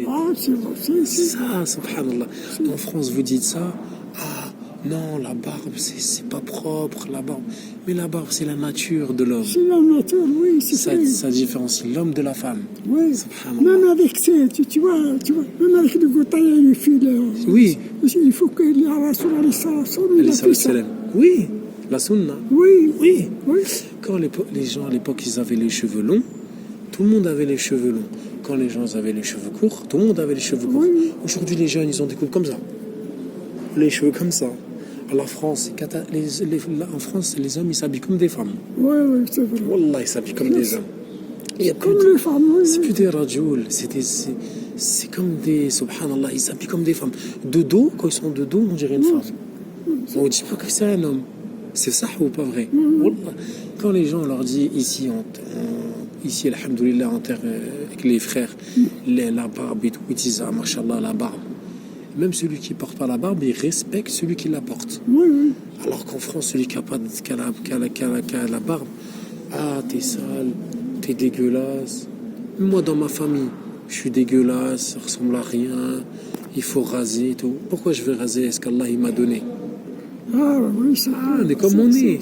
Ah, c'est Ça, subhanallah. En France, vous dites ça. Ah, non, la barbe, c'est pas propre, la barbe. Mais la barbe, c'est la nature de l'homme. c'est la nature, oui, c'est vrai. Ça différencie l'homme de la femme. Oui. Subhanallah. Même avec tu vois, même avec le gouttaille et les fils, Oui. il faut que les Rasoul alayhi salam, il a Alayhi fait ça. salam. Oui, la sunna. Oui, Oui. oui. Quand les gens à l'époque, ils avaient les cheveux longs, tout le monde avait les cheveux longs. Quand les gens avaient les cheveux courts, tout le monde avait les cheveux courts. Oui. Aujourd'hui, les jeunes, ils ont des coupes comme ça. Les cheveux comme ça. À la France, en France, les hommes, ils s'habillent comme des femmes. Oui, c'est vrai. Wallah, ils s'habillent comme des hommes. Il y a Comme plus les femmes, oui. c'est plus des radioul, c'est comme des, subhanallah, ils s'habillent comme des femmes. De dos, quand ils sont de dos, on dirait une femme. On ne dit pas que c'est un homme. C'est ça ou pas vrai? Wallah. Quand les gens leur disent ici, ici, alhamdoulilah, en terre, avec les frères, la barbe et tout, ils disent, ah, mashallah, la barbe. Même celui qui ne porte pas la barbe, il respecte celui qui la porte. Oui, oui. Alors qu'en France, celui qui a la barbe, ah, t'es sale, t'es dégueulasse. Moi, dans ma famille, je suis dégueulasse, ça ressemble à rien, il faut raser et tout. Pourquoi je vais raser? Est-ce qu'Allah, il m'a donné? Ah, oui, ça. On est comme on est.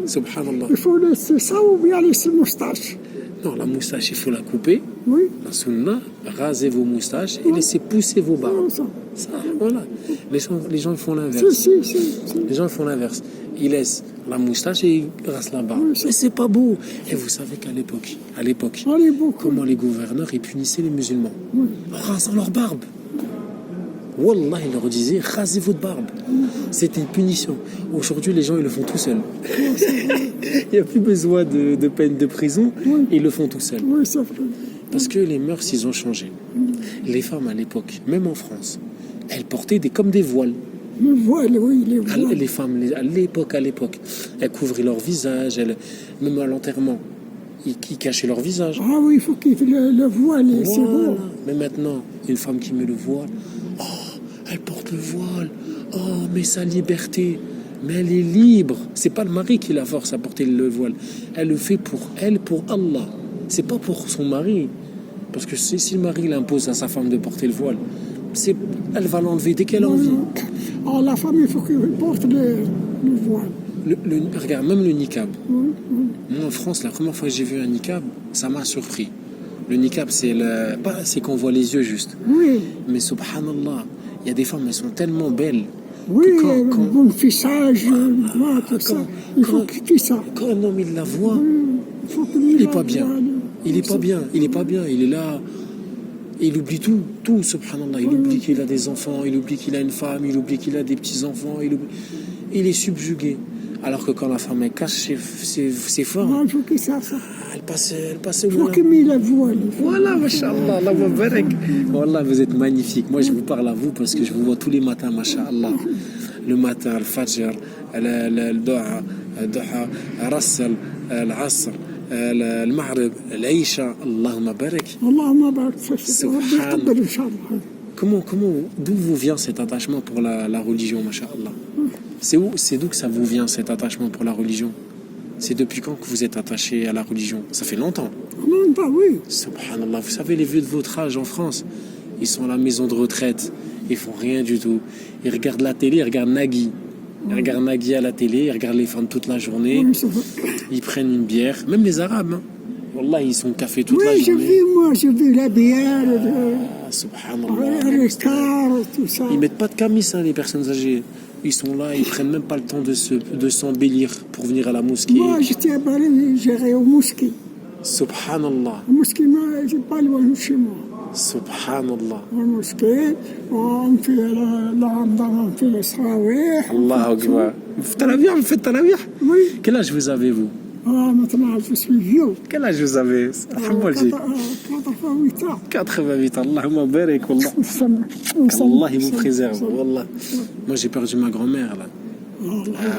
Subhanallah. Il faut laisser ça ou bien laisser moustache. Non, la moustache, il faut la couper. Oui. La sunna, rasez vos moustaches et laissez pousser vos barbes. Ça. Ça, voilà. Les gens ils font Si, l'inverse. si. Les gens ils font l'inverse. Ils laissent la moustache et ils rasent la barbe. Oui, ça. Mais c'est pas beau. Et vous savez qu'à l'époque, Allez, beaucoup. comment les gouverneurs ils punissaient les musulmans Oui. en rasant leur barbe. Wallah, ils leur disaient rasez votre barbe. C'était une punition. Aujourd'hui, les gens ils le font tout seuls. Il n'y a plus besoin de peine de prison. Oui. Ils le font tout seuls. Oui, c'est vrai. Parce que les mœurs, ils ont changé. Les femmes à l'époque, même en France, elles portaient comme des voiles. Les voiles, oui, les voiles. Les femmes, à l'époque, elles couvraient leur visage, même à l'enterrement, ils cachaient leur visage. Ah oui, il faut qu'il le voile, c'est Voilà. beau. Mais maintenant, une femme qui met le voile, oh, elle porte le voile, oh, mais sa liberté. Mais elle est libre. C'est pas le mari qui la force à porter le voile. Elle le fait pour elle, pour Allah. C'est pas pour son mari. Parce que si le mari l'impose à sa femme de porter le voile, elle va l'enlever dès qu'elle a envie. Alors la femme, il faut qu'elle porte le voile. Regarde, même le niqab. Oui. Moi, en France, la première fois que j'ai vu un niqab, ça m'a surpris. Le niqab, c'est qu'on voit les yeux juste. Oui. Mais subhanallah, il y a des femmes, elles sont tellement belles. Oui, que bon fissage, tout ça. Il faut qu'il ça. Quand un homme, il la voit, Il faut qu'il il n'est la pas bien. voile. Il n'est pas bien. Il est là. Il oublie tout, subhanallah. Il oublie qu'il a des enfants, il oublie qu'il a une femme, il oublie qu'il a des petits-enfants. Il est subjugué. Alors que quand la femme, elle cache ses formes, Ah, il faut qu'il ça. elle passe Il faut loin. qu'il mette la voile. Voilà, mashallah, Allah wa barak. Wallah, vous êtes magnifique. Moi, je vous parle à vous parce que je vous vois tous les matins, mashallah. Le matin, le fajr, le doha, rassal, العصر المغرب العشاء اللهم بارك. اللهم بارك فيك. ربي يقبل إن شاء الله. D'où vous vient cet attachement pour la religion, mashallah? C'est d'où que ça vous vient, cet attachement pour la religion? C'est depuis quand que vous êtes attaché à la religion? Ça fait longtemps. Bah oui. Subhanallah, vous savez, les vieux de votre âge en France, ils sont à la maison de retraite, ils font rien du tout. Ils regardent la télé, ils regardent Nagui. Ils regardent Nagui à la télé, ils regardent les femmes toute la journée, Oui, c'est vrai. ils prennent une bière, même les Arabes. Hein. Wallah, ils sont café toute la Oui, journée. j'ai vu la bière, Ah, subhanallah. le star, tout ça. Ils mettent pas de camis, hein, les personnes âgées. Ils sont là, ils prennent même pas le temps de s'embellir pour venir à la mosquée. Moi, j'étais à Paris, j'irais au mosquée. Subhanallah. Au mosquée, c'est pas loin de chez moi. Subhanallah. Au mosquée, on fait le ramadan, on fait le sarawih. Allahu Akbar. Vous faites tarawih? Oui. Quel âge vous avez, vous? Ah, maintenant, je suis vieux. Quel âge vous avez? 88 ans. 88 ans. Allahumma barak, wallah. Allah, il vous préserve, wallah. Moi, j'ai perdu ma grand-mère, là,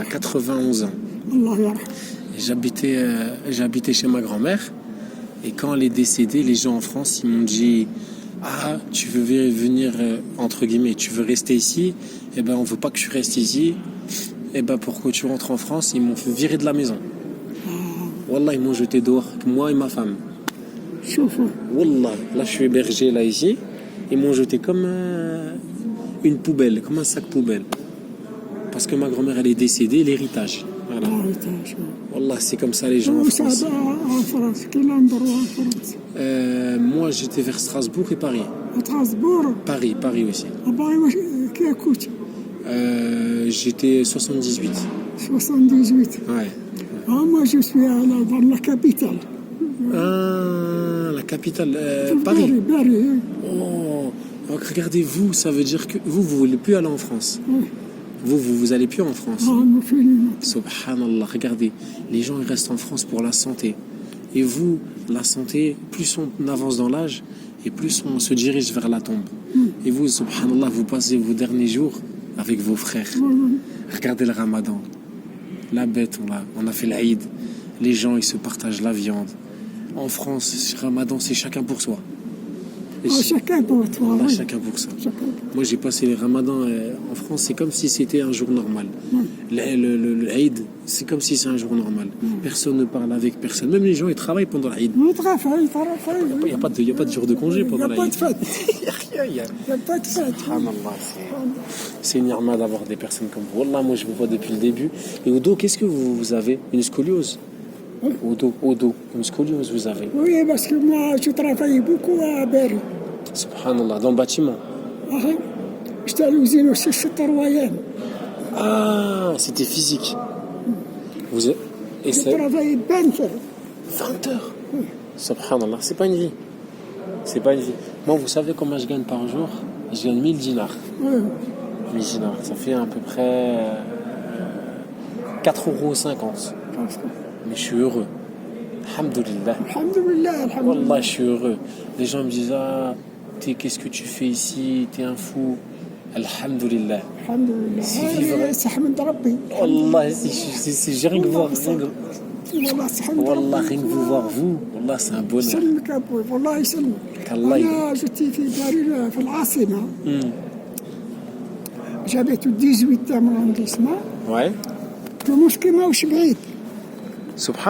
à 91 ans. Allah yarham. J'habitais chez ma grand-mère. Et quand elle est décédée, les gens en France, ils m'ont dit « Ah, tu veux venir, entre guillemets, tu veux rester ici? Eh ben, on veut pas que tu restes ici. Eh ben, pour que tu rentres en France, ils m'ont fait virer de la maison. Wallah, ils m'ont jeté dehors, moi et ma femme. شوفوا Wallah, là, je suis hébergé, là, ici. Ils m'ont jeté comme une poubelle, comme un sac poubelle. Parce que ma grand-mère, elle est décédée, l'héritage. Voilà. Wallah, c'est comme ça les gens en France. en France كي نضروا en France Moi, j'étais vers Strasbourg et Paris. Strasbourg Paris aussi. باغي واش كي كنت J'étais 78. 78 Ouais. moi je suis dans la capitale Ah, la capitale, Paris. Paris Oh, donc regardez, vous, ça veut dire que vous voulez plus aller en France. Vous allez plus en France. Subhanallah, regardez, les gens ils restent en France pour la santé. Et vous, la santé, plus on avance dans l'âge, et plus on se dirige vers la tombe. Et vous, subhanallah, vous passez vos derniers jours avec vos frères. Regardez le ramadan. La bête, on a fait l'Aïd. Les gens, ils se partagent la viande. En France, ramadan, c'est chacun pour soi. chacun pour toi Allah, oui. chacun pour ça. Chacun. Moi, j'ai passé les ramadans en France, c'est comme si c'était un jour normal. L'Aïd, c'est comme si c'est un jour normal. Personne ne parle avec personne. Même les gens, ils travaillent pendant l'Aïd. Il n'y a pas de jour de congé pendant Il n'y a pas l'Aïd. de fête. Il Il n'y a pas de fête. Subhanallah, c'est une irma d'avoir des personnes comme vous. Wallah, moi, je vous vois depuis le début. Et au dos, qu'est-ce que vous avez? Une scoliose? Au dos, une scoliose, vous avez. Oui, parce que moi, je travaille beaucoup à Berry. Subhanallah, dans le bâtiment. J'étais à l'usine aussi, c'est Royal. Ah, c'était physique. Vous êtes... Et Je c'est travaille 20 heures. 20 heures. Subhanallah, c'est pas une vie. C'est pas une vie. Moi, vous savez combien je gagne par jour? Je gagne 1000 dinars. 1000 dinars, ça fait à peu près 4,50 €. Mais je suis heureux. Alhamdulillah. Alhamdulillah, alhamdulillah. Wallah, je suis heureux. Les gens me disent, qu'est-ce que tu fais ici? T'es un fou. Alhamdulillah. Alhamdulillah. C'est vivre. صح من ربي. Wallah, j'ai rien que voir. والله صح من Wallah, ربي. rien que vous voir, vous. Wallah, c'est un bonheur. يسلمك ابوي والله يسلمك. الله انا جيت في باريس في العاصمه. جابت 18 arrondissement. Ouais. المشكل ماهوش بعيد. Subhanallah.